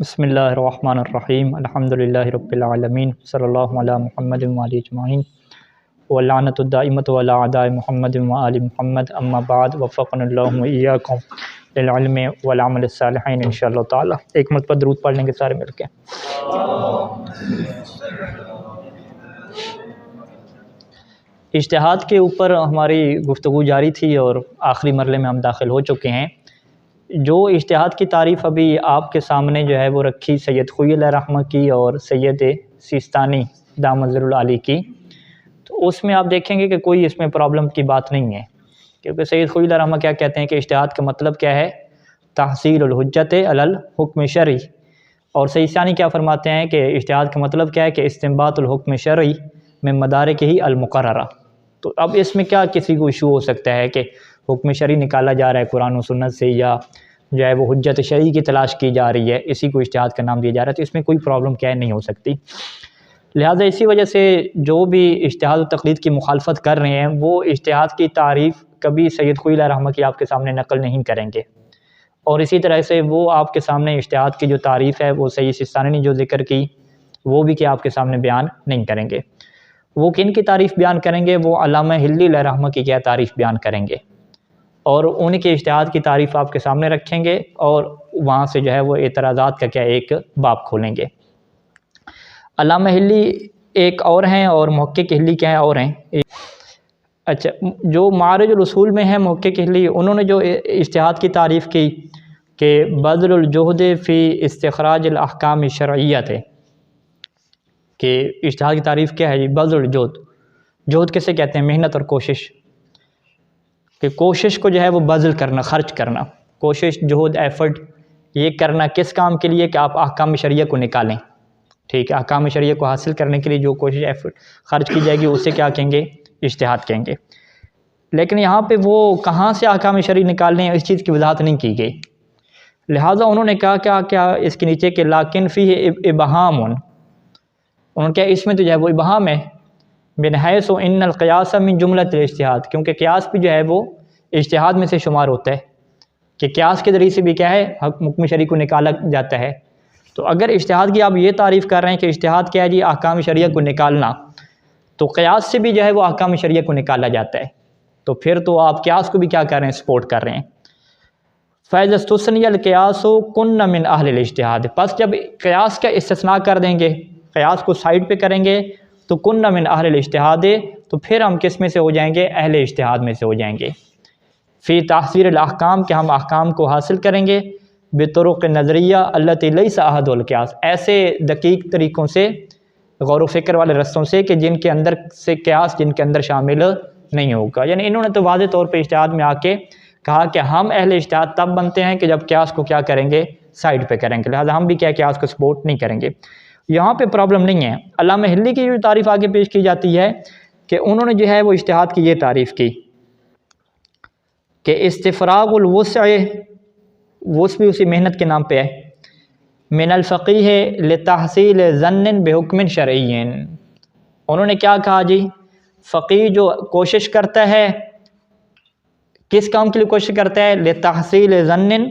बिस्मिल्लाहिर्रहमानिर्रहीम अल्हम्दुलिल्लाहि रब्बिल आलमीन सल्लल्लाहु अला मुहम्मद व आलिहि अजमाइन व लानतुद दाइमतु अला अदाए मुहम्मद व आलि मुहम्मद अम्मा बाद वफ़क़नल्लाहु व इय्याकुम लिल इल्मि वल अमल सालिहीन इंशाअल्लाह ताला। एक मरतबा दरूद पढ़ लेंगे सारे मिलके। इज्तिहाद के ऊपर हमारी गुफ्तगू जारी थी और आखिरी मरले में हम दाखिल हो चुके हैं। जो इज्तिहाद की तारीफ़ अभी आपके सामने जो है वो रखी सैयद ख़ुई रहमत की और सैयद सिस्तानी दामत आली की, तो उसमें आप देखेंगे कि कोई इसमें प्रॉब्लम की बात नहीं है, क्योंकि सैयद ख़ुई रहमत क्या कहते हैं कि इज्तिहाद का मतलब क्या है, तहसीलुल हुज्जत अलल हुक्म शरई, और सिस्तानी क्या फरमाते हैं कि इज्तिहाद का मतलब क्या है कि इस्तिंबातुल हुक्म शरई में मदारिक ही अल मुकर्ररा। तो अब इसमें क्या किसी को इशू हो सकता है कि हुक्म शरई निकाला जा रहा है कुरान और सुन्नत से, या जो है वो हुज्जत शरई की तलाश की जा रही है, इसी को इज्तिहाद का नाम दिया जा रहा है, तो इसमें कोई प्रॉब्लम क्या नहीं हो सकती। लिहाजा इसी वजह से जो भी इज्तिहाद और तक़लीद की मुखालफत कर रहे हैं वो इज्तिहाद की तारीफ़ कभी सैयद ख़ुई रहमत की आपके सामने नकल नहीं करेंगे, और इसी तरह से वो आपके सामने इज्तिहाद की जो तारीफ़ है वो सैयद सिस्तानी ने जो ज़िक्र की वो भी क्या आपके सामने बयान नहीं करेंगे। वो किन की तारीफ़ बयान करेंगे, वो अल्लामा हिल्ली रहमत की क्या तारीफ़ बयान करेंगे और उनके इज्तिहाद की तारीफ़ आपके सामने रखेंगे, और वहाँ से जो है वो एतराज़ात का क्या एक बाब खोलेंगे। अल्लामा हिल्ली एक और हैं और मुहक्किक हिल्ली क्या है और हैं। अच्छा, जो मारिजुल उसूल में है मुहक्किक हिल्ली, उन्होंने जो इज्तिहाद की तारीफ़ की कि बज़्लुल जुहद फ़ी इस्तिख़राजिल अहकाम शरइय्या थे, कि इज्तिहाद की तारीफ़ क्या है जी, बज़्लुल जुहद, जुहद किसे कहते हैं, मेहनत और कोशिश, कि कोशिश को जो है वो बज़ल करना, ख़र्च करना, कोशिश जुहद एफ़र्ट ये करना किस काम के लिए कि आप अहकाम शरिया को निकालें। ठीक है, अहकाम शरिया को हासिल करने के लिए जो कोशिश एफ़र्ट ख़र्च की जाएगी उसे क्या कहेंगे, इज्तिहाद कहेंगे। लेकिन यहाँ पे वो कहाँ से अहकाम शरिया निकालने हैं इस चीज़ की वजाहत नहीं की गई, लिहाजा उन्होंने कहा क्या इसके नीचे के लाकिन फ़ी इबहामुन, उन्होंने क्या इसमें तो जो है वो इबहाम है, बिनहैस इन्नल क़ियास मिन जुमलतिल इज्तिहाद, क्योंकि क़ियास भी जो है वो इज्तिहाद में से शुमार होता है, कि क़ियास के ज़रिए से भी क्या है हुक्म शरई को निकाला जाता है। तो अगर इज्तिहाद की आप ये तारीफ़ कर रहे हैं कि इज्तिहाद क्या है जी, अहकाम शरिया को निकालना, तो क़ियास से भी जो है वो अहकाम शरिया को निकाला जाता है, तो फिर तो आप क़ियास को भी क्या कर रहे हैं, सपोर्ट कर रहे हैं। फ़ैज़स्तुस्नियल क़ियासु कुन्न मिन अहलिल इज्तिहाद, बस जब क़ियास का इस्तिस्ना कर देंगे, क़ियास को साइड पे करेंगे, तो कुन्न मिन अहलिल इज्तिहाद, तो फिर हम किस में से हो जाएंगे, अहले इज्तिहाद में से हो जाएंगे। फ़ी तहसील अहकाम, के हम अहकाम को हासिल करेंगे, बितुरुक़ नज़रिया अल्लती लैसा अहदुल क़ियास, ऐसे दकीक तरीक़ों से, गौर व फ़िक्र वाले रस्तों से कि जिनके अंदर से क़ियास जिनके अंदर शामिल नहीं होगा। यानी इन्होंने तो वाज़ेह तौर पे इज्तिहाद में आके कहा कि हम अहले इज्तिहाद तब बनते हैं कि जब क़ियास को क्या करेंगे, साइड पे करेंगे, लिहाजा हम भी क्या क़ियास को सपोर्ट नहीं करेंगे। यहाँ पे प्रॉब्लम नहीं है। अल्लामा हिल्ली की जो तारीफ़ आगे पेश की जाती है कि उन्होंने जो है वो इज्तिहाद की ये तारीफ़ की कि इस्तिफ़रागुल वुस्अ, वुस्अ भी उसी मेहनत के नाम पे है, मिनल फ़क़ीह लितहसील ज़न्न बिहुक्मिन शरईय्यिन। उन्होंने क्या कहा जी, फ़क़ीह जो कोशिश करता है, किस काम के लिए कोशिश करता है, लितहसील ज़न्न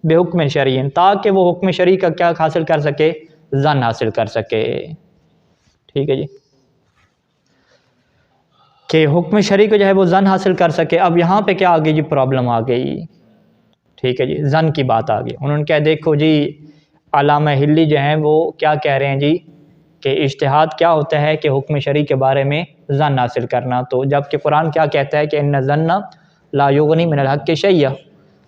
बिहुक्मिन शरईय्यिन, ताकि वो हुक्म शरई का क्या हासिल कर सके, ज़न हासिल कर सके। ठीक है जी, कि हुक्म शरई को जो है वो ज़न हासिल कर सके। अब यहाँ पे क्या आ गई जी, प्रॉब्लम आ गई। ठीक है जी, ज़न की बात आ गई। उन्होंने क्या, देखो जी अल्लामा हिल्ली जो हैं वो क्या कह रहे हैं जी कि इज्तिहाद क्या होता है कि हुक्म शरई के बारे में ज़न हासिल करना, तो जबकि कुरान क्या कहता है कि इन्ना ज़न्ना ला युग़नी मिनल हक़्क़ि शैय्या,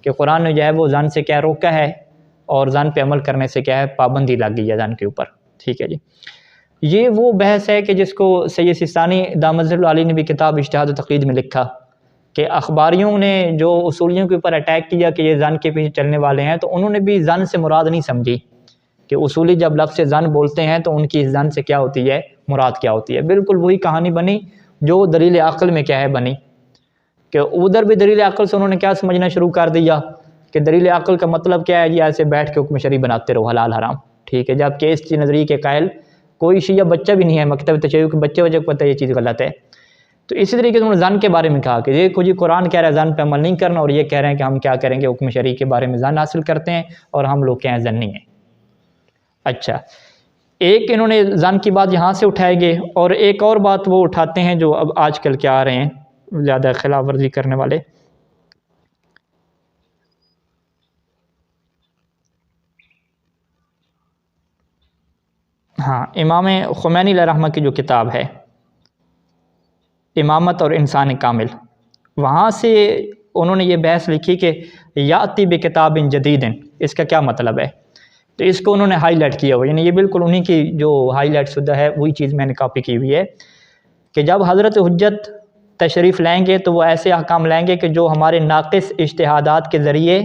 कि कुरान ने जो है वो ज़न से क्या रोका है और ज़न पे अमल करने से क्या है पाबंदी लग गई है ज़न के ऊपर। ठीक है जी, ये वो बहस है कि जिसको सैयद सिस्तानी दामत आली ने भी किताब इज्तिहाद व तक़लीद में लिखा कि अखबारियों ने जो उसूलियों के ऊपर अटैक किया कि ये ज़न के पीछे चलने वाले हैं, तो उन्होंने भी ज़न से मुराद नहीं समझी कि उसूली जब लफ्ज़ से ज़न बोलते हैं तो उनकी ज़न से क्या होती है, मुराद क्या होती है। बिल्कुल वही कहानी बनी जो दलील अक़ल में क्या है बनी, कि उधर भी दलील अक़ल से उन्होंने क्या समझना शुरू कर दिया कि दलील अक़ल का मतलब क्या है जी, ऐसे बैठ के हुक्म शरई बनाते रहो हलाल हराम। ठीक है, जबकि इस नज़रिए के कायल कोई शिया बच्चा भी नहीं है, मकतब तशय्युअ के बच्चे को पता है ये चीज़ गलत है। तो इसी तरीके से उन्होंने ज़न के बारे में कहा कि देखो जी कुरान कह रहा है ज़न पे अमल नहीं करना, और ये कह रहे हैं कि हम क्या करेंगे, हुक्म शरई के बारे में ज़न हासिल करते हैं और हम लोग क्या हैं, ज़न्नी हैं। अच्छा, एक इन्होंने ज़न की बात यहाँ से उठाएंगे और एक और बात वो उठाते हैं जो अब आजकल क्या आ रहे हैं ज़्यादा खिलाफ वर्जी करने वाले। हाँ, इमाम ख़ुमैनी रहमतुल्लाह की जो किताब है इमामत और इंसान कामिल, वहाँ से उन्होंने ये बहस लिखी कि याति बि किताबिन जदीदिन, इसका क्या मतलब है। तो इसको उन्होंने हाईलाइट किया हुआ, यानी ये बिल्कुल उन्हीं की जो हाईलाइट शुदा है वही चीज़ मैंने कॉपी की हुई है कि जब हज़रत हुज्जत तशरीफ़ लाएंगे तो वो ऐसे अहकाम लाएंगे कि जो हमारे नाक़िस इज्तिहादात के ज़रिए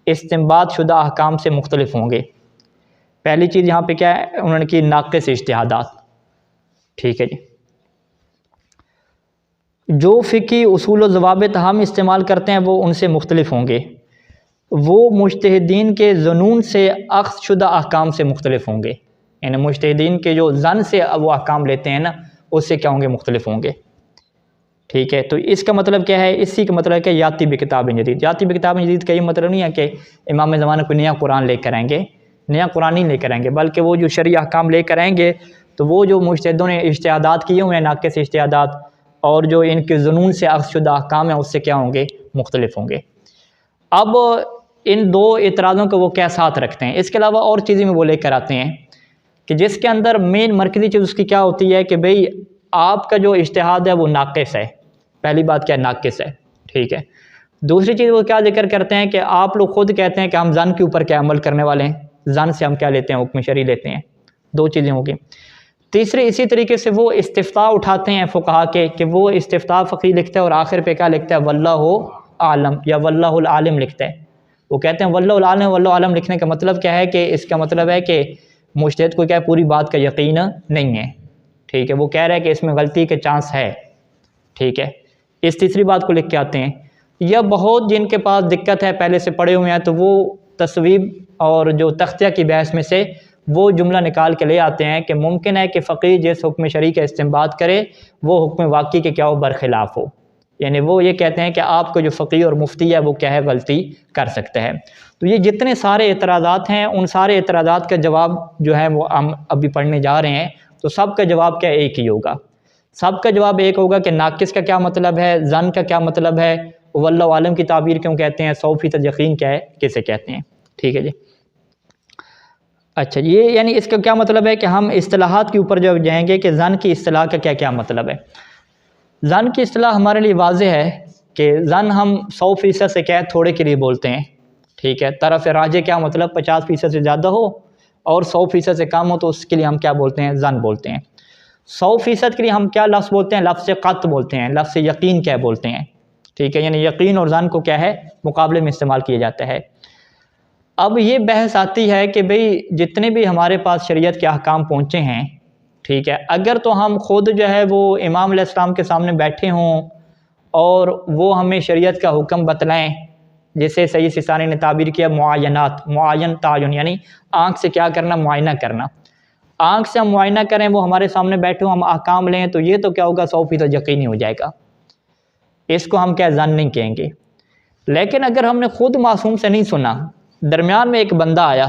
इस्तिंबात शुदा अहकाम से मुख्तलिफ होंगे। पहली चीज़ यहाँ पे क्या है उन्होंने की, नाक़िस इज्तिहादात। ठीक है जी, जो फ़िक़ी उसूल व ज़वाबित हम इस्तेमाल करते हैं वो उनसे मुख्तलिफ होंगे, वो मुज्तहिदीन के ज़ुनून से अख़्ज़ शुदा अहकाम से मुख्तलिफ होंगे, यानी मुज्तहिदीन के जो ज़न से वो अहकाम लेते हैं ना उससे क्या होंगे, मुख्तलिफ होंगे। ठीक है, तो इसका मतलब क्या है, इसी का मतलब है कि याति बि किताबिन जदीद। याति बि किताबिन जदीद का ये मतलब नहीं है कि इमाम ज़माना कोई नया कुरान लेकर आएंगे, नया कुरान नहीं लेकर आएंगे, बल्कि वो जो शरई अहकाम लेकर आएंगे तो वो जो मुज्तहिदों ने इज्तिहादात किए हुए हैं, नाक़िस इज्तिहादात, और जो इनके जुनून से अख़्ज़ शुदा अहकाम है उससे क्या होंगे, मुख्तलिफ होंगे। अब इन दो एतराज़ों को वो क्या साथ रखते हैं, इसके अलावा और चीज़ें में वो लेकर आते हैं कि जिसके अंदर मेन मरकज़ी चीज़ उसकी क्या होती है कि भाई आपका जो इज्तिहाद है वो नाक़िस है। पहली बात क्या है, नाक़िस है। ठीक है, दूसरी चीज़ वो क्या ज़िक्र करते हैं कि आप लोग खुद कहते हैं कि हम ज़न के ऊपर क्या अमल करने वाले हैं, ज़न से हम क्या लेते हैं, हुक्म शरई लेते हैं। दो चीज़ें होगी। तीसरे इसी तरीके से वो इस्तिफ्ता उठाते हैं फ़ुक़हा के कि वो इस्तिफ्ता फ़क़ीह लिखता है और आखिर पे क्या लिखता है, वल्लाहु आलम या वल्लाहुल आलिम लिखता है। वो कहते हैं वल्लाहुल आलिम, वल्लाहु आलम लिखने का मतलब क्या है कि इसका मतलब है कि मुज्तहिद को क्या है, पूरी बात का यकीन नहीं है। ठीक है, वो कह रहा है कि इसमें गलती के चांस है। ठीक है, इस तीसरी बात को लिख के आते हैं। या बहुत जिनके पास दिक्कत है, पहले से पढ़े हुए हैं, तो वो तस्वीब और जो तख्तिया की बहस में से वो जुमला निकाल के ले आते हैं कि मुमकिन है कि फ़क़ीह जिस हुक्म शरई का इस्तिंबात करे वो हुक्म वाक़ई के क्या हो, बरखिलाफ़ हो। यानी वो ये कहते हैं कि आपको जो फ़क़ीह और मुफ्ती है वो क्या है, गलती कर सकते हैं। तो ये जितने सारे एतराज़ात हैं उन सारे एतराज़ात का जवाब जो है वो हम अभी पढ़ने जा रहे हैं। तो सब का जवाब क्या एक ही होगा, सबका जवाब एक होगा कि नाक़िस का क्या मतलब है, ज़न का क्या मतलब है, वल्लाहु आलम की ताबीर क्यों कहते हैं, 100% यकीन क्या है, किसे कहते हैं। ठीक है जी, अच्छा, ये यानी इसका क्या मतलब है कि हम इस्तिलाहात के ऊपर जब जाएंगे कि ज़न की इस्तिलाह का क्या क्या मतलब है। ज़न की इस्तिलाह हमारे लिए वाज़ेह है कि ज़न हम 100% से क्या है, थोड़े के लिए बोलते हैं। ठीक है, तरफ़ राजे क्या मतलब 50% से ज़्यादा हो और 100% से कम हो तो उसके लिए हम क्या बोलते हैं, ज़न बोलते हैं। 100% के लिए हम क्या लफ्ज़ बोलते हैं, लफ्ज़ क़त बोलते हैं, लफ्ज़ यकीन क्या बोलते हैं। ठीक है, यानी यकीन और ज़न को क्या है, मुकाबले में इस्तेमाल किया जाता है। अब ये बहस आती है कि भाई जितने भी हमारे पास शरीयत के अहकाम पहुँचे हैं, ठीक है, अगर तो हम ख़ुद जो है वो इमाम अलैहिस्सलाम के सामने बैठे हों और वो हमें शरीयत का हुक्म बतलाएं, जैसे सैयद सिस्तानी ने ताबीर किया मुआयनात, मुआयन तायुन यानी आँख से क्या करना, मुआयना करना। आँख से हम मुआयना करें, वो हमारे सामने बैठे हों, हम अहकाम लें, तो ये तो क्या होगा, 100% यकीनी हो जाएगा। इसको हम क्या ज़न नहीं कहेंगे। लेकिन अगर हमने ख़ुद मासूम से नहीं सुना, दरमियान में एक बंदा आया,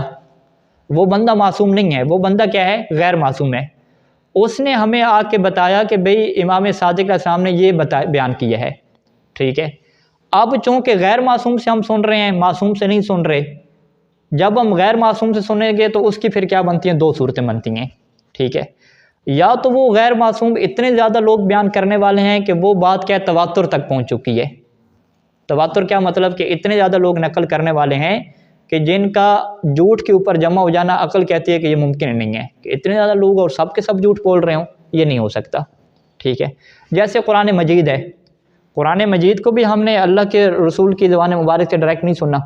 वो बंदा मासूम नहीं है, वो बंदा क्या है, गैर मासूम है, उसने हमें आके बताया कि भाई इमाम सादिक अलैहिस्सलाम ने ये बयान किया है। ठीक है, अब चूँकि गैर मासूम से हम सुन रहे हैं, मासूम से नहीं सुन रहे, जब हम गैर मासूम से सुनेंगे तो उसकी फिर क्या बनती हैं, दो सूरतें बनती हैं। ठीक है, या तो वो गैर मासूम इतने ज़्यादा लोग बयान करने वाले हैं कि वो बात क्या तवातुर तक पहुँच चुकी है। तवातुर क्या मतलब कि इतने ज़्यादा लोग नकल करने वाले हैं कि जिनका झूठ के ऊपर जमा हो जाना अकल कहती है कि ये मुमकिन नहीं है कि इतने ज़्यादा लोग और सब के सब झूठ बोल रहे हों, ये नहीं हो सकता। ठीक है, जैसे कुरान मजीद है, कुरान मजीद को भी हमने अल्लाह के रसूल की ज़बान मुबारक से डायरेक्ट नहीं सुना,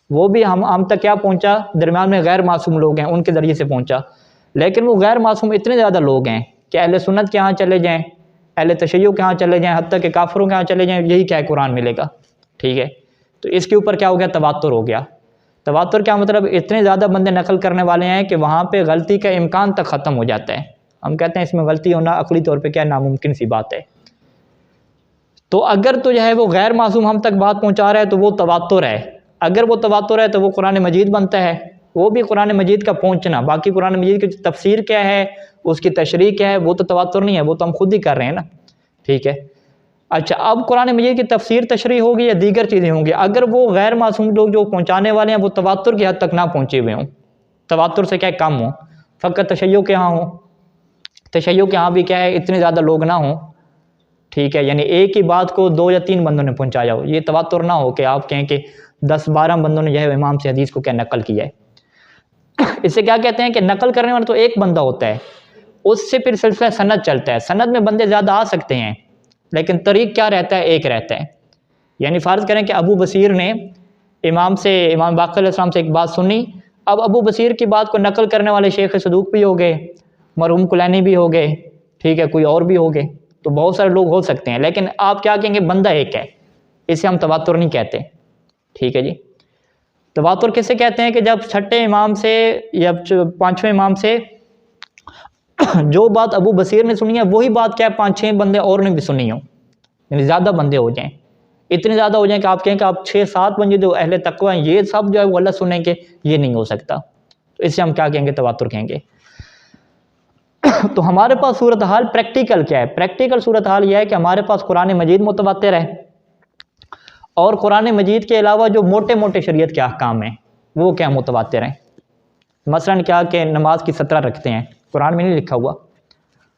वो भी हम तक क्या पहुँचा, दरमियान में गैर मासूम लोग हैं उनके ज़रिए से पहुँचा। लेकिन वो गैर मासूम इतने ज़्यादा लोग हैं कि अहले सुन्नत के यहाँ चले जाएँ, अहले तशय्युअ के यहाँ चले जाएँ, हत्ता के काफिरों के यहाँ चले जाएँ, यही क्या है, कुरान मिलेगा। ठीक है, तो इसके ऊपर क्या हो गया, तवातुर हो गया। तवातुर क्या मतलब, इतने ज़्यादा बंदे नकल करने वाले हैं कि वहाँ पे गलती का इम्कान तक ख़त्म हो जाता है। हम कहते हैं इसमें गलती होना अक़ली तौर पे क्या नामुमकिन सी बात है। तो अगर तो जो है वो गैर मासूम हम तक बात पहुँचा रहा है तो वो तवातुर है। अगर वो तवातुर है तो वो कुरान मजीद बनता है, वो भी कुरान मजीद का पहुँचना। बाकी कुरान मजीद की तफसीर क्या है, उसकी तशरीह क्या है, वो तो तवातुर नहीं है, वो तो हम खुद ही कर रहे हैं ना, ठीक है। अच्छा, अब कुरान मजीद की तफसीर तशरीह होगी या दीगर चीज़ें होंगी, अगर वो गैर मासूम लोग जो पहुँचाने वाले हैं वो तवातुर की हद तक ना पहुँचे हुए हों, तवातुर से क्या कम हो, फ़कत तशय्यो के यहाँ हो, तशय्यो के यहाँ भी क्या है इतने ज़्यादा लोग ना हों, ठीक है, यानी एक ही बात को 2 या 3 बंदों ने पहुँचाया हो, ये तवातुर ना हो कि आप कहें कि 10-12 बंदों ने जो है इमाम से हदीस को क्या नकल किया है। इससे क्या कहते हैं कि नकल करने वाला तो एक बंदा होता है, उससे फिर सिलसिला सनद चलता है। सनद में बंदे ज़्यादा आ सकते हैं लेकिन तरीक़ क्या रहता है, एक रहता है। यानी फ़र्ज़ करें कि अबू बसीर ने इमाम बाक़र अलैहिस्सलाम से एक बात सुनी, अब अबू बसीर की बात को नकल करने वाले शेख सदूक भी हो गए, मरहूम कुलैनी भी हो गए, ठीक है, कोई और भी हो गए, तो बहुत सारे लोग हो सकते हैं, लेकिन आप क्या कहेंगे, बंदा एक है, इसे हम तवातुर नहीं कहते, ठीक है जी। तवातुर किसे कहते हैं कि जब छठे इमाम से या 5वें इमाम से जो बात अबू बसीर ने सुनी है वही बात क्या है 5-6 बंदे और ने भी सुनी हो, यानी ज़्यादा बंदे हो जाएं, इतने ज़्यादा हो जाएं कि आप कहें कि आप 6-7 बंदे जो अहले तक़वा हैं ये सब जो है वो अल्लाह सुनेंगे, ये नहीं हो सकता, तो इससे हम क्या कहेंगे, तवातुर कहेंगे। तो हमारे पास सूरत हाल प्रैक्टिकल क्या है, प्रैक्टिकल सूरत हाल यह है कि हमारे पास कुरान मजीद मुतवातिर है और कुरान मजीद के अलावा जो मोटे मोटे शरीयत के अहकाम हैं वो क्या मुतवातिर हैं। मसलन क्या कि नमाज की 17 रखते हैं, कुरान में नहीं लिखा हुआ,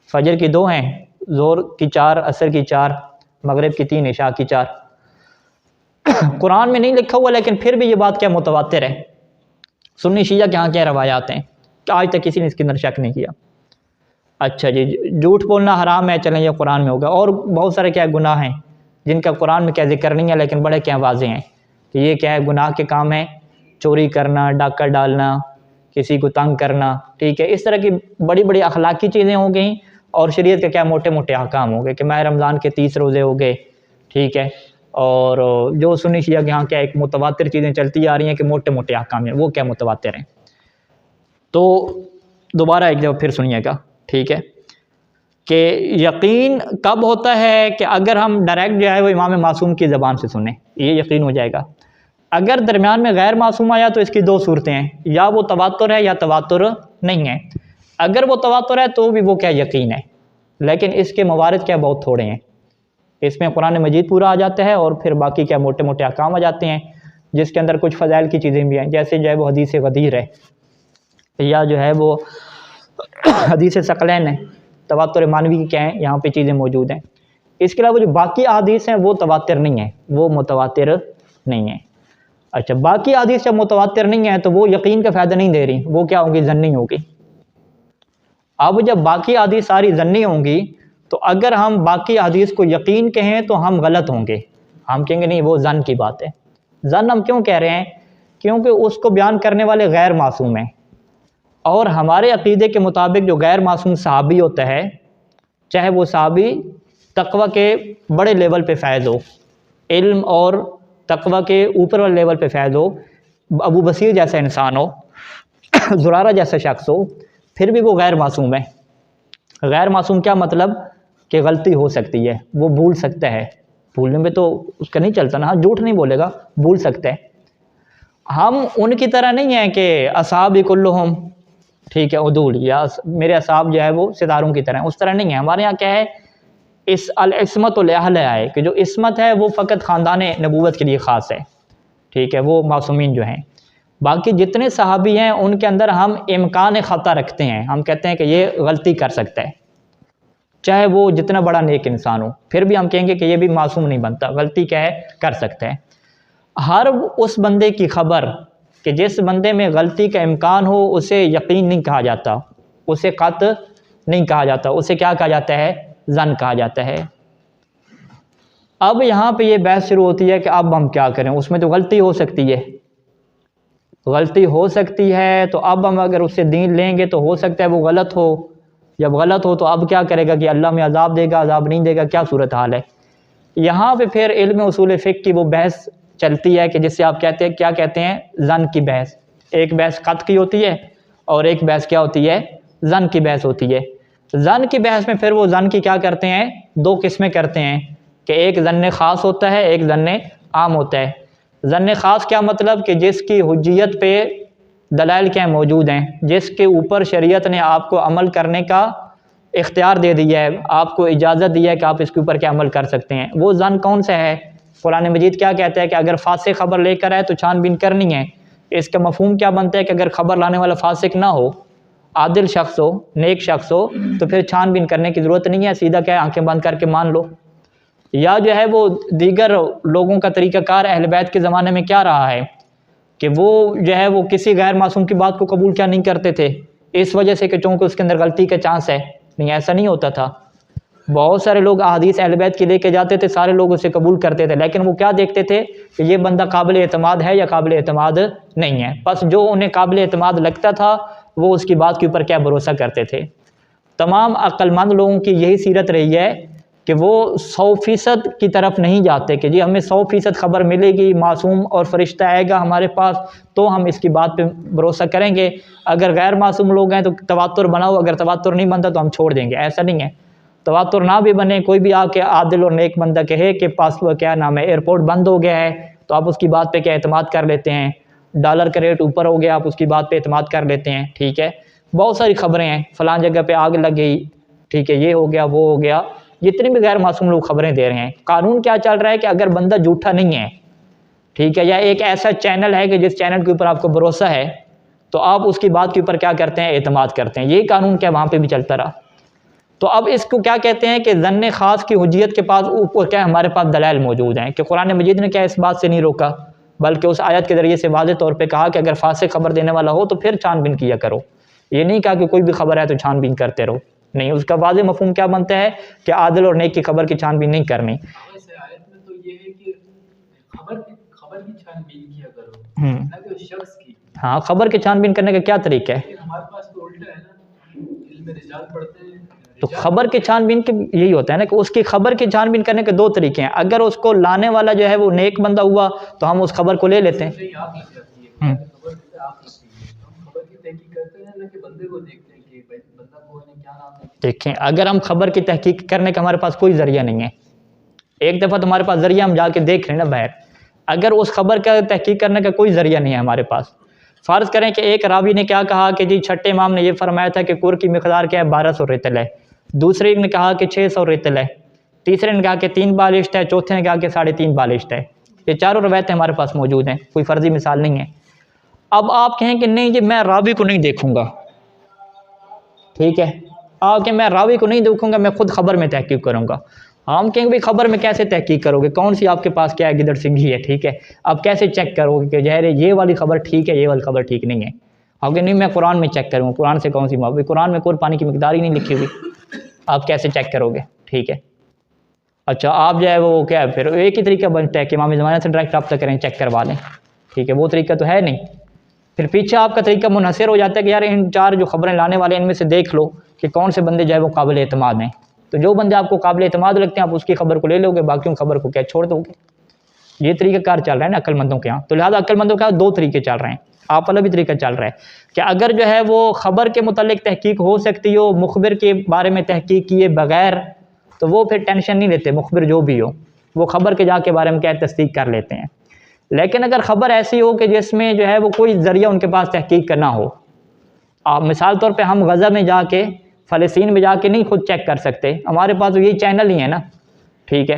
फजर की 2 हैं, ज़ोर की 4, असर की 4, मगरिब की 3, इशा की 4, कुरान में नहीं लिखा हुआ लेकिन फिर भी ये बात क्या मुतवातिर है। सुन्नी शिया के यहाँ क्या रवायात हैं कि आज तक किसी ने इसके अंदर शक नहीं किया। अच्छा जी, झूठ बोलना हराम है, चलें ये कुरान में होगा, और बहुत सारे क्या गुनाह हैं जिनका कुरान में क्या जिक्र नहीं है लेकिन बड़े क्या वाज़े हैं कि ये क्या है गुनाह के काम है, चोरी करना, डाका डालना, किसी को तंग करना, ठीक है, इस तरह की बड़ी बड़ी अखलाकी चीज़ें हो गई और शरीयत के क्या मोटे मोटे अहकाम हो गए कि माह रमज़ान के 30 रोज़े हो गए, ठीक है, और जो सुन्नी शिया के यहाँ क्या एक मुतवातिर चीज़ें चलती आ रही हैं कि मोटे मोटे अहकाम हैं, वो क्या मुतवातिर हैं। तो दोबारा एक जगह फिर सुनिएगा, ठीक है, कि यकीन कब होता है कि अगर हम डायरेक्ट जो है वो इमाम मासूम की ज़बान से सुने, ये यकीन हो जाएगा। अगर दरमियान में गैर मासूम आया तो इसकी 2 सूरतें हैं, या वो तवातुर है या तवातुर नहीं है। अगर वो तवातुर है तो भी वो क्या यकीन है, लेकिन इसके मवारिद क्या बहुत थोड़े हैं, इसमें कुरान मजीद पूरा आ जाता है और फिर बाकी क्या मोटे मोटे अहकाम आ जाते हैं जिसके अंदर कुछ फ़ज़ाइल की चीज़ें भी हैं, जैसे जो है वो हदीस गदीर है या जो है वो हदीस सकलैन है, तवातुर मानवी की क्या है, यहाँ पे चीज़ें मौजूद हैं। इसके अलावा जो बाकी अहादीस हैं वो तवातिर नहीं है, वो मुतवातिर नहीं है। अच्छा, बाकी अहादीस जब मुतवातिर नहीं है तो वो यकीन का फ़ायदा नहीं दे रही, वो क्या होगी, ज़न्नी होगी। अब जब बाकी अहादीस सारी ज़न्नी होंगी तो अगर हम बाकी अहादीस को यकीन कहें तो हम गलत होंगे, हम कहेंगे नहीं वो ज़न की बात है। ज़न हम क्यों कह रहे हैं, क्योंकि उसको बयान करने वाले गैर मासूम हैं और हमारे अक़ीदे के मुताबिक जो गैर मासूम सहाबी होता है, चाहे वो सहाबी तक़वा के बड़े लेवल पे फ़ैज़ हो, इल्म और तक़वा के ऊपर वाले लेवल पे फ़ैज़ हो, अबू बसीर जैसा इंसान हो, ज़ुरारा जैसा शख्स हो, फिर भी वो गैर मासूम है। गैर मासूम क्या मतलब कि गलती हो सकती है, वो भूल सकता है, भूलने में तो उसका नहीं चलता ना, हाँ झूठ नहीं बोलेगा, भूल सकता है। हम उनकी तरह नहीं है कि असहाबी कुल्लुहुम, ठीक है, उदूल, या मेरे असाब जो है वो सितारों की तरह, उस तरह नहीं है। हमारे यहाँ क्या है, इस अल-इस्मत अहल है कि जो इस्मत है वो फ़कत ख़ानदान नबूवत के लिए ख़ास है, ठीक है, वो मासूमीन जो हैं। बाकी जितने सहाबी हैं उनके अंदर हम इम्कान ख़ता रखते हैं, हम कहते हैं कि ये गलती कर सकता है, चाहे वो जितना बड़ा नेक इंसान हो, फिर भी हम कहेंगे कि ये भी मासूम नहीं बनता, गलती क्या है, कर सकता है। हर उस बंदे की खबर कि जिस बंदे में गलती का इम्कान हो उसे यकीन नहीं कहा जाता, उसे क़त नहीं कहा जाता, उसे क्या कहा जाता है, ज़न कहा जाता है। अब यहाँ पे ये बहस शुरू होती है कि अब हम क्या करें, उसमें तो गलती हो सकती है, गलती हो सकती है, तो अब हम अगर उससे दीन लेंगे तो हो सकता है वो गलत हो, जब गलत हो तो अब क्या करेगा कि अल्लाह में अज़ाब देगा, अज़ाब नहीं देगा, क्या सूरत हाल है। यहाँ पे फिर इल्म उसूल फ़िक़्ह की वो बहस चलती है कि जिससे आप कहते हैं, क्या कहते हैं, ज़न की बहस। एक बहस क़त की होती है और एक बहस क्या होती है, ज़न की बहस होती है। ज़न की बहस में फिर वो ज़न की क्या करते हैं, 2 किस्में करते हैं कि एक ज़न ख़ास होता है, एक ज़न आम होता है। ज़न ख़ास क्या मतलब कि जिसकी हुज्जियत पे दलाइल क्या मौजूद हैं जिसके ऊपर शरीयत ने आपको अमल करने का इख्तियार दे दिया है, आपको इजाज़त दी है कि आप इसके ऊपर क्या अमल कर सकते हैं। वो ज़न कौन सा है? कुरान मजीद क्या कहता है कि अगर फासिक ख़बर लेकर आए तो छानबीन करनी है। इसका मफहूम क्या बनता है कि अगर ख़बर लाने वाला फासिक ना हो, आदिल शख्स हो, नेक शख्स हो, तो फिर छानबीन करने की ज़रूरत नहीं है, सीधा क्या है आंखें बंद करके मान लो। या जो है वो दीगर लोगों का तरीक़ाकार अहले बैत के ज़माने में क्या रहा है कि वो जो है वो किसी गैर मासूम की बात को कबूल क्या नहीं करते थे, इस वजह से कि चूँकि उसके अंदर गलती का चांस है। नहीं, ऐसा नहीं होता था। बहुत सारे लोग अहादीस अहले बैत की लेके जाते थे, सारे लोग उसे कबूल करते थे, लेकिन वो क्या देखते थे कि ये बंदा काबिल एतमाद है या काबिल एतमाद नहीं है। बस जो उन्हें काबिल एतमाद लगता था वो उसकी बात के ऊपर क्या भरोसा करते थे। तमाम अक्लमंद लोगों की यही सीरत रही है कि वो 100% की तरफ नहीं जाते कि जी हमें 100% ख़बर मिलेगी, मासूम और फरिश्ता आएगा हमारे पास तो हम इसकी बात पे भरोसा करेंगे। अगर गैर मासूम लोग हैं तो तवातुर बनाओ, अगर तवातुर नहीं बनता तो हम छोड़ देंगे। ऐसा नहीं है। तवातुर ना भी बने, कोई भी आके आदिल और नेक बंदा कहे कि पासपोर्ट क्या नाम है एयरपोर्ट बंद हो गया है, तो आप उसकी बात पे क्या एतमाद कर लेते हैं। डॉलर का रेट ऊपर हो गया, आप उसकी बात पे एतमाद कर लेते हैं। ठीक है, बहुत सारी खबरें हैं, फ़लाँ जगह पे आग लग गई, ठीक है, ये हो गया वो हो गया। जितने भी गैर मासूम लोग खबरें दे रहे हैं, कानून क्या चल रहा है कि अगर बंदा झूठा नहीं है, ठीक है, या एक ऐसा चैनल है कि जिस चैनल के ऊपर आपको भरोसा है, तो आप उसकी बात के ऊपर क्या करते हैं, एतमाद करते हैं। यही कानून क्या वहाँ पे भी चलता रहा। तो अब इसको क्या कहते हैं कि ज़न्ने ख़ास की हुज्जियत के पास ऊपर क्या हमारे पास दलाइल मौजूद हैं कि कुरान मजीद ने क्या इस बात से नहीं रोका, बल्कि उस आयत के ज़रिए से वाज़ेह तौर पे कहा कि अगर फासिक खबर देने वाला हो तो फिर छानबीन किया करो। ये नहीं कहा कि कोई भी खबर है तो छानबीन करते रहो, नहीं। उसका वाज़ेह मफ़हूम क्या बनता है कि आदिल और नेक की खबर की छानबीन नहीं करनी। आयत में तो ये है कि खबर की छानबीन किया करो, ना कि उस शख्स की। हाँ, खबर की छानबीन करने का क्या तरीका है? हमारे पास तो उल्टा है ना, इल्म रिजाल पढ़ते हैं तो खबर की छानबीन के यही होता है ना कि उसकी खबर की छानबीन करने के दो तरीके हैं। अगर उसको लाने वाला जो है वो नेक बंदा हुआ तो हम उस खबर को ले लेते हैं। देखें, अगर हम खबर की तहकीक करने का हमारे पास कोई जरिया नहीं है, एक दफ़ा तुम्हारे पास जरिया हम जाके देख रहे हैं ना बाहर, अगर उस खबर का तहकीक करने का कोई जरिया नहीं है हमारे पास। फ़र्ज़ करें कि एक रावी ने क्या कहा कि जी छठे इमाम ने ये फरमाया था कि कुर की मिक़दार क्या है, 1200 रेतल है। दूसरे ने कहा कि 600 रेतल है। तीसरे ने कहा कि 3 बालिश्त है। चौथे ने कहा कि 3.5 बालिश्त है। ये चारों रवायतें हमारे पास मौजूद हैं, कोई फ़र्ज़ी मिसाल नहीं है। अब आप कहें कि नहीं जी मैं रावी को नहीं देखूँगा, ठीक है, आप कहें मैं रावी को नहीं देखूँगा, मैं खुद खबर में तहकीक करूँगा। हम कहेंगे भाई खबर में कैसे तहकीक करोगे, कौन सी आपके पास क्या है, गिदड़ सिंघी है, ठीक है, आप कैसे चेक करोगे कि जहर ये वाली खबर ठीक है, ये वाली खबर ठीक नहीं है। आप कहें नहीं मैं कुरान में चेक करूँगा, कुरान से कौन सी माफ़ी, कुरान में कोई पानी की मिकदार ही नहीं लिखी हुई, आप कैसे चेक करोगे, ठीक है। अच्छा, आप जो है वो क्या है, फिर एक ही तरीका बनता है कि इमाम ज़माना से डायरेक्ट रब्ता करें, चेक करवा लें, ठीक है, वो तरीका तो है नहीं। फिर पीछे आपका तरीका मुनहसर हो जाता है कि यार इन चार जो खबरें लाने वाले इनमें से देख लो कि कौन से बंदे जो है वो काबिल एतमाद हैं। तो जो बंदे आपको काबिल एतमाद लगते हैं आप उसकी खबर को ले लोगे, बाकी खबर को क्या छोड़ दोगे। ये तरीका कार चल रहा है ना अक्लमंदों के यहाँ। तो लिहाजा अक्लमंदों के यहाँ दो तरीके चल रहे हैं, आप वाला भी तरीका चल रहा है कि अगर जो है वो खबर के मुतालिक तहकीक हो सकती हो मुखबिर के बारे में तहकीक किए बगैर, तो वो फिर टेंशन नहीं लेते, मुखबिर जो भी हो वो खबर के जाके बारे में क्या तस्दीक कर लेते हैं। लेकिन अगर ख़बर ऐसी हो कि जिसमें जो है वो कोई ज़रिया उनके पास तहकीक करना हो, आप मिसाल तौर पे हम गज़ा में जाके फ़लस्तीन में जाके नहीं खुद चेक कर सकते, हमारे पास तो यही चैनल ही है ना, ठीक है,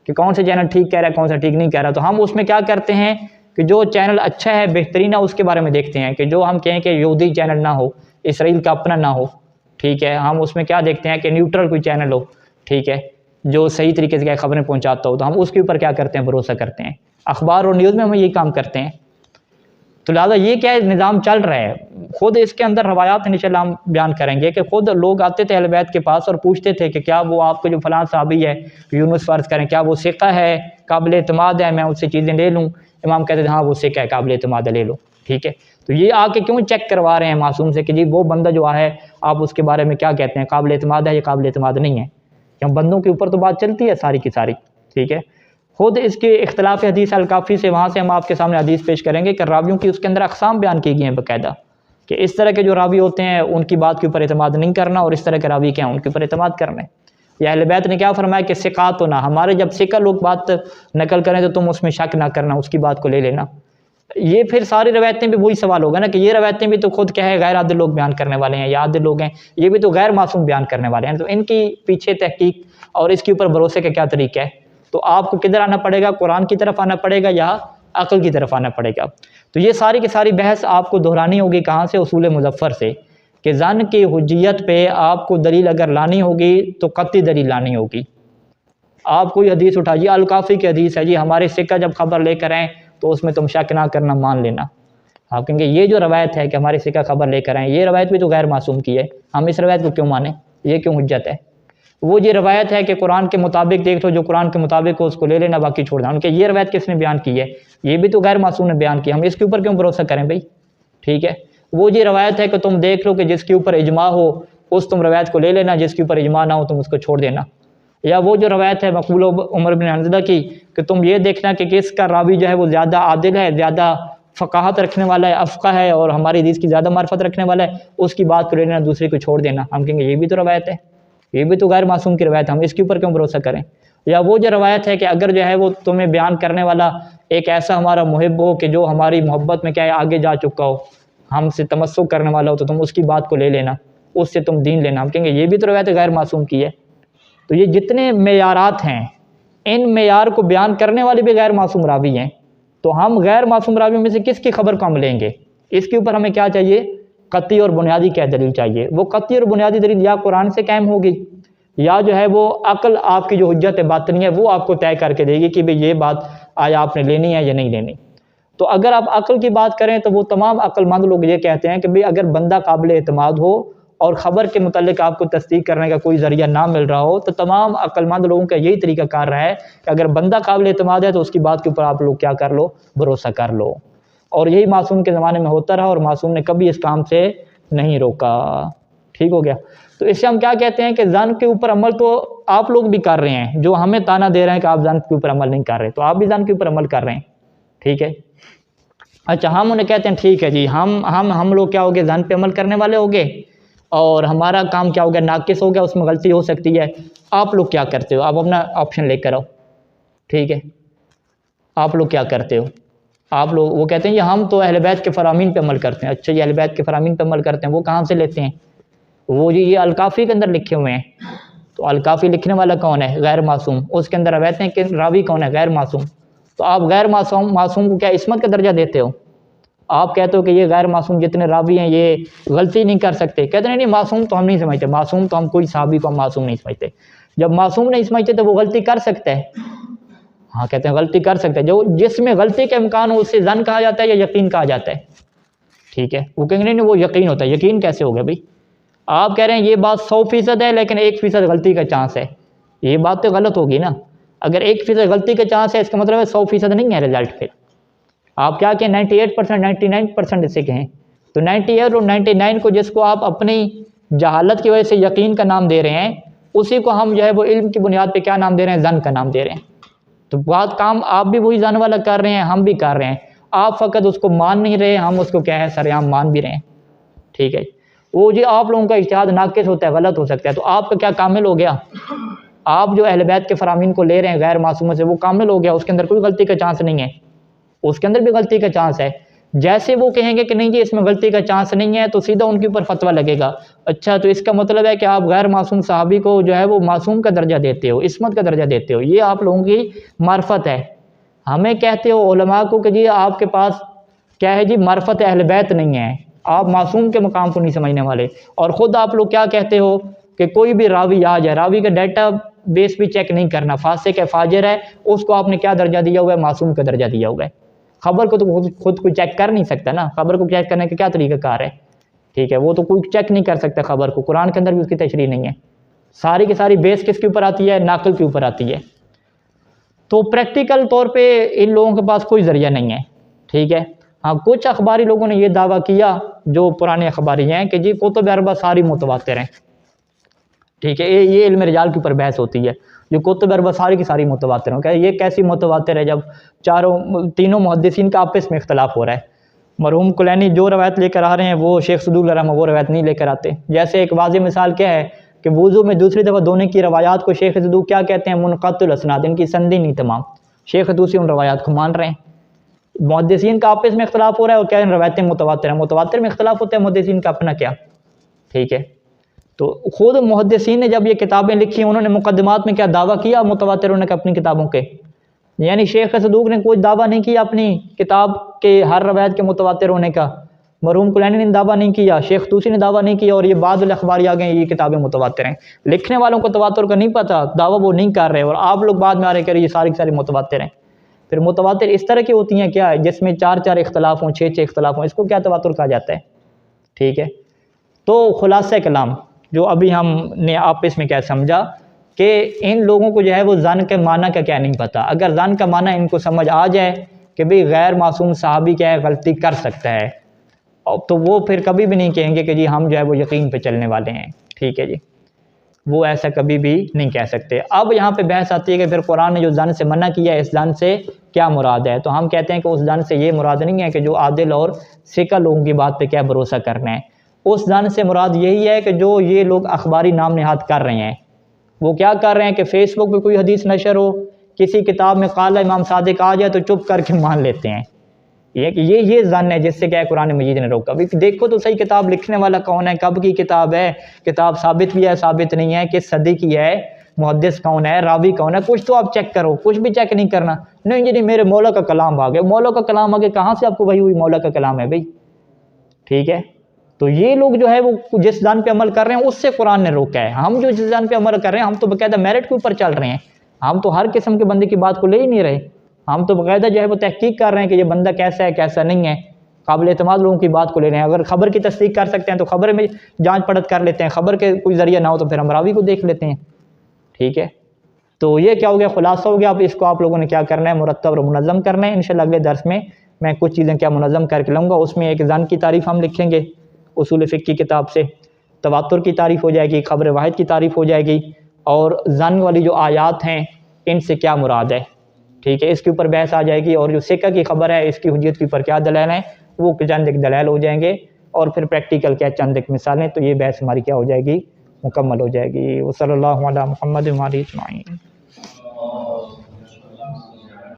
कि कौन से चैनल ठीक कह रहा है कौन सा ठीक नहीं कह रहा। तो हम उसमें क्या करते हैं कि जो चैनल अच्छा है बेहतरीन है उसके बारे में देखते हैं, कि जो हम कहें कि यहूदी चैनल ना हो, इसराइल का अपना ना हो, ठीक है, हम उसमें क्या देखते हैं कि न्यूट्रल कोई चैनल हो, ठीक है, जो सही तरीके से क्या खबरें पहुँचाता हो, तो हम उसके ऊपर क्या करते हैं, भरोसा करते हैं। अखबार और न्यूज़ में हम यही काम करते हैं। तो लिहाजा ये क्या निज़ाम चल रहा है, ख़ुद इसके अंदर रवायात इंशाअल्लाह हम बयान करेंगे कि ख़ुद लोग आते थे अहले बैत के पास और पूछते थे कि क्या वो आपको जो फ़लाँ साहबी है यूनुस फ़र्ज़ करें, क्या वो सिक्का है, काबिल एतमाद है, मैं उससे चीज़ें ले लूँ। इमाम कहते थे हाँ वो सिक्का है, काबिल एतमाद है, ले लो, ठीक है। तो ये आके क्यों चेक करवा रहे हैं मासूम से कि जी वो बंदा जो है आप उसके बारे में क्या कहते हैं, काबिल एतमाद है या काबिल एतमाद नहीं है। क्यों बंदों के ऊपर तो बात चलती है सारी की सारी, ठीक है। खुद इसके इख्तलाफ हदीस अल-काफ़ी से वहाँ से हम आपके सामने हदीस पेश करेंगे कि रावियों की उसके अंदर अक़साम बयान की गई हैं बाकायदा, कि इस तरह के जो रावी होते हैं उनकी बात के ऊपर एतमाद नहीं करना और इस तरह के रावी क्या हैं उनके ऊपर एतमाद करना है। या अहले बैत ने क्या फरमाया कि सिकात होना, हमारे जब सिका लोग बात नकल करें तो तुम उसमें शक ना करना, उसकी बात को ले लेना। ये फिर सारी रवायतें भी वही सवाल होगा ना कि ये रवायतें भी तो खुद क्या है गैर आदिल लोग बयान करने वाले हैं या आदिल लोग हैं, ये भी तो गैर मासूम बयान करने वाले हैं। तो इनकी पीछे तहकीक और इसके ऊपर भरोसे का क्या तरीका है? तो आपको किधर आना पड़ेगा, कुरान की तरफ आना पड़ेगा या अक्ल की तरफ आना पड़ेगा। तो ये सारी की सारी बहस आपको दोहरानी होगी कहाँ से? उसूल मुज़फ़्फ़र से, कि ज़न की हुज्जियत पे आपको दलील अगर लानी होगी तो कत्ती दलील लानी होगी। आप कोई हदीस उठाइए, अल-काफ़ी की हदीस है जी, हमारे सिक्का जब खबर लेकर आएँ तो उसमें तुम शक ना करना, मान लेना। आप कहेंगे ये जो रवायत है कि हमारे सिक्का खबर लेकर आएँ, ये रवायत भी तो गैर मासूम की है, हम इस रवायत को क्यों माने, ये क्यों हुज्जत है? वो ये रवायत है कि कुरान के मुताबिक देख लो, जो कुरान के मुताबिक हो उसको ले लेना, बाकी छोड़ देना। उनके ये रवायत किसने बयान की है? ये भी तो गैर मासूम ने बयान की, हम इसके ऊपर क्यों भरोसा करें भाई? ठीक है। वो ये रवायत है कि तुम देख लो कि जिसके ऊपर इजमा हो उस तुम रवायत को ले लेना, जिसके ऊपर इजमा ना हो तुम उसको छोड़ देना। या वो जो रवायत है मक़बूल उमर बिन हंज़ला की कि तुम ये देखना कि किसका रावी जो है वो ज़्यादा आदिल है, ज़्यादा फ़क़ाहत रखने वाला है, अफ़क़ा है और हमारी हदीस की ज़्यादा मार्फत रखने वाला है, उसकी बात को ले लेना, दूसरे को छोड़ देना। हम कहेंगे ये भी तो रवायत है, ये भी तो गैर मासूम की रवायत है, हम इसके ऊपर क्यों भरोसा करें? या वो जो रवायत है कि अगर जो है वो तुम्हें बयान करने वाला एक ऐसा हमारा मुहिब हो कि जो हमारी मोहब्बत में क्या है आगे जा चुका हो, हमसे तमस्सुक करने वाला हो, तो तुम उसकी बात को ले लेना, उससे तुम दीन लेना। हम कहेंगे ये भी तो रवायत गैर मासूम की है। तो ये जितने मेयारात हैं, इन मेयार को बयान करने वाले भी गैर मासूम रावी हैं। तो हम गैर मासूम रावी में से किसकी खबर को हम लेंगे? इसके ऊपर हमें क्या चाहिए? कत्ती और बुनियादी क्या दलील चाहिए। वो कत्ती और बुनियादी दलील या कुरान से कायम होगी या जो है वो अक्ल आपकी जो हुज्जत बातिनी है वो आपको तय करके देगी कि भाई ये बात आया आपने लेनी है या नहीं लेनी। तो अगर आप अक्ल की बात करें तो वो तमाम अक्लमंद लोग ये कहते हैं कि भाई अगर बंदा काबिल एतमाद हो और ख़बर के मुतालिक आपको तस्दीक करने का कोई ज़रिया ना मिल रहा हो, तो तमाम अक्लमंद लोगों का यही तरीका कार रहा है कि अगर बंदा काबिल एतमाद है तो उसकी बात के ऊपर आप लोग क्या कर लो? भरोसा कर लो। और यही मासूम के ज़माने में होता रहा और मासूम ने कभी इस काम से नहीं रोका। ठीक हो गया। तो इससे हम क्या कहते हैं कि ज़न के ऊपर अमल तो आप लोग भी कर रहे हैं, जो हमें ताना दे रहे हैं कि आप ज़न के ऊपर अमल नहीं कर रहे, तो आप भी ज़न के ऊपर अमल कर रहे हैं। ठीक है। अच्छा, हम उन्हें कहते हैं ठीक है जी, हम लोग क्या हो गए? ज़न पे अमल करने वाले हो गए और हमारा काम क्या हो गया? नाकिस हो गया, उसमें गलती हो सकती है। आप लोग क्या करते हो? आप अपना ऑप्शन लेकर आओ। ठीक है, आप लोग क्या करते हो? आप लोग, वो कहते हैं ये हम तो अहले बैत के फरामीन पे अमल करते हैं। अच्छा, ये अहले बैत के फरामीन पे अमल करते हैं, वो कहाँ से लेते हैं? वो जी ये अल-काफ़ी के अंदर लिखे हुए हैं। तो अल-काफ़ी लिखने वाला कौन है? गैर मासूम। उसके अंदर रवायतें कि रावी कौन है? गैर मासूम। तो आप गैर मासूम को क्या इस्मत का दर्जा देते हो? आप कहते हो कि ये गैर मासूम जितने रावी हैं ये गलती नहीं कर सकते। कहते हैं नहीं, मासूम तो हम नहीं समझते, मासूम तो हम कोई साहबी को हम मासूम नहीं समझते। जब मासूम नहीं समझते तो वो गलती कर सकता है। हाँ, कहते हैं गलती कर सकते हैं। जो जिसमें गलती का इम्कान हो उससे ज़न कहा जाता है या यकीन कहा जाता है? ठीक है। वो कहेंगे नहीं वो यकीन होता है। यकीन कैसे हो गया भाई? आप कह रहे हैं ये बात 100% है लेकिन 1% गलती का चांस है, ये बात तो गलत होगी ना। अगर 1% गलती का चांस है इसका मतलब है 100% नहीं है रिजल्ट। फिर आप क्या कहें? 98%, 99% इसे कहें। तो 98 और 99 को जिसको आप अपनी जहालत की वजह से यकीन का नाम दे रहे हैं, उसी को हम जो है वो इल्म की बुनियाद पे क्या नाम दे रहे हैं? ज़न का नाम दे रहे हैं। तो बात काम आप भी वही ज़न वाला कर रहे हैं, हम भी कर रहे हैं। आप फ़कत उसको मान नहीं रहे, हम उसको क्या है सरेआम मान भी रहे हैं। ठीक है। वो जी आप लोगों का इज्तिहाद नाक़िस होता है, गलत हो सकता है, तो आपका क्या कामिल हो गया? आप जो अहले बैत के फरामीन को ले रहे हैं गैर मासूमों से, वो कामिल हो गया, उसके अंदर कोई गलती का चांस नहीं है। उसके अंदर भी गलती का चांस है। जैसे वो कहेंगे कि नहीं जी इसमें गलती का चांस नहीं है, तो सीधा उनके ऊपर फतवा लगेगा। अच्छा, तो इसका मतलब है कि आप गैर मासूम सहाबी को जो है वो मासूम का दर्जा देते हो, इस्मत का दर्जा देते हो। ये आप लोगों की मार्फत है। हमें कहते हो उलमा को कि जी आपके पास क्या है जी? मार्फत अहले बैत नहीं है, आप मासूम के मकाम को नहीं समझने वाले। और ख़ुद आप लोग क्या कहते हो कि कोई भी रावी आ जाए, रावी का डाटा बेस भी चेक नहीं करना, फासिक है फाजिर है, उसको आपने क्या दर्जा दिया हुआ है? मासूम का दर्जा दिया हुआ है। खबर को तो खुद कोई चेक कर नहीं सकता ना, खबर को चेक करने का क्या तरीक़ाकार है? ठीक है, वो तो कोई चेक नहीं कर सकता खबर को, कुरान के अंदर भी उसकी तशरीह नहीं है। सारी की सारी बेस किसके ऊपर आती है? नाक़ल के ऊपर आती है। तो प्रैक्टिकल तौर पे इन लोगों के पास कोई ज़रिया नहीं है। ठीक है। हाँ, कुछ अखबारी लोगों ने ये दावा किया, जो पुराने अखबारी हैं, कि जी कुतुब अरबा सारी मुतवातिर हैं। ठीक है, ये इल्म रिजाल के ऊपर बहस होती है, जो कुतुब अरबा सारी की सारी मुतवातिर हों। क्या ये कैसी मुतवातिर है जब तीनों मुहद्दिसीन का आपस में इख्तलाफ हो रहा है? मरहूम कुलैनी जो रवायत लेकर आ रहे हैं वो शेख सदूक रहमतुल्लाह वो रवायत नहीं लेकर आते। जैसे एक वाज़ेह मिसाल क्या है कि वुज़ू में दूसरी दफ़ा धोने की रवायात को शेख सदूक क्या कहते हैं? मुनक़तिउल असनाद, इनकी संदी नहीं तमाम। शेख दूसरी उन रवायात को मान रहे हैं। मुहद्दिसीन का आपस में इख्तलाफ हो रहा है और क्या रवायतें मुतवातिर हैं, मुतवातिर में इख्तलाफ होता है, मुहद्दिसीन का अपना क्या, ठीक है। तो खुद मुहद्दिसीन ने जब ये किताबें लिखी उन्होंने मुकदमात में क्या दावा किया मुतवातिर होने का अपनी किताबों के, यानी शेख सदूक ने कोई दावा नहीं किया अपनी किताब के हर रवायत के मुतवातिर होने का, मरहूम कुलैनी ने दावा नहीं किया, शेख तूसी ने दावा नहीं किया, और ये बाद वाले अखबारी आ गए ये किताबें मुतवातिर हैं। लिखने वालों को तवातुर का नहीं पता, दावा वो नहीं कर रहे, और आप लोग बाद में आ रहे कह रहे ये सारी सारी मुतवातिर हैं। फिर मुतवातिर इस तरह की होती हैं क्या, जिसमें 4-4 इख्तलाफ हों, 6-6 इख्तलाफ हों, इसको क्या तवातुर कहा जाता है, ठीक है। तो खुलासा कलाम जो अभी हमने आपस में क्या समझा कि इन लोगों को जो है वो ज़न के माना का क्या नहीं पता। अगर ज़न का माना इनको समझ आ जाए कि भाई गैर मासूम सहाबी क्या है गलती कर सकता है, तो वो फिर कभी भी नहीं कहेंगे कि जी हम जो है वो यकीन पे चलने वाले हैं, ठीक है जी, वो ऐसा कभी भी नहीं कह सकते। अब यहाँ पे बहस आती है कि फिर कुरान ने जो ज़न से मना किया है इस ज़न से क्या मुराद है, तो हम कहते हैं कि उस ज़न से ये मुराद नहीं है कि जो आदिल और सिका लोगों की बात पे क्या भरोसा करना है। उस ज़न से मुराद यही है कि जो ये लोग अखबारी नाम नहाद कर रहे हैं, वो क्या कर रहे हैं कि फेसबुक पे कोई हदीस नशर हो, किसी किताब में काला इमाम सादिक आ जाए तो चुप करके मान लेते हैं। ये ज़न है जिससे क्या है कुरान मजीद ने रोका। अभी देखो तो सही किताब लिखने वाला कौन है, कब की किताब है, किताब साबित भी है साबित नहीं है, किस सदी की है, मुहद्दिस कौन है, रावी कौन है, कुछ तो आप चेक करो। कुछ भी चेक नहीं करना, नहीं जी मेरे मौला का कलाम आ गया, मौला का कलाम आ गया, कहाँ से आपको वही हुई मौला का कलाम है भाई, ठीक है। तो ये लोग जो है वो जिस ज़न पे अमल कर रहे हैं उससे कुरान ने रोका है। हम जो जिस ज़न पे अमल कर रहे हैं हम तो बाकायदा मेरिट के ऊपर चल रहे हैं, हम तो हर किस्म के बंदे की बात को ले ही नहीं रहे, हम तो बाकायदा जो है वो तहकीक कर रहे हैं कि ये बंदा कैसा है कैसा नहीं है, काबिल एतमाद लोगों की बात को ले रहे हैं। अगर खबर की तस्दीक कर सकते हैं तो खबर में जांच पड़त कर लेते हैं, खबर के कोई ज़रिया ना हो तो फिर हम रावी को देख लेते हैं, ठीक है। तो ये क्या हो गया, खुलासा हो गया। अब इसको आप लोगों ने क्या करना है, मुरत्तब और मुनज़्ज़म करना है। इंशाअल्लाह अगले दर्स में मैं कुछ चीज़ें क्या मुनज़्ज़म करके लाऊंगा, उसमें एक ज़न की तारीफ़ हम लिखेंगे उसूल फ़िक़्ह की किताब से, तवातुर की तारीफ़ हो जाएगी, खबर वाहिद की तारीफ़ हो जाएगी, और ज़न वाली जो आयात हैं इनसे क्या मुराद है, ठीक है, इसके ऊपर बहस आ जाएगी। और जो सिक्का की खबर है इसकी हुज्जत के ऊपर क्या दलाल हैं वो चंद एक दलाल हो जाएंगे, और फिर प्रैक्टिकल क्या चंद एक मिसालें, तो ये बहस हमारी क्या हो जाएगी, मुकम्मल हो जाएगी। वसल्लल्लाहु अला मुहम्मद व आलिहि अजमईन।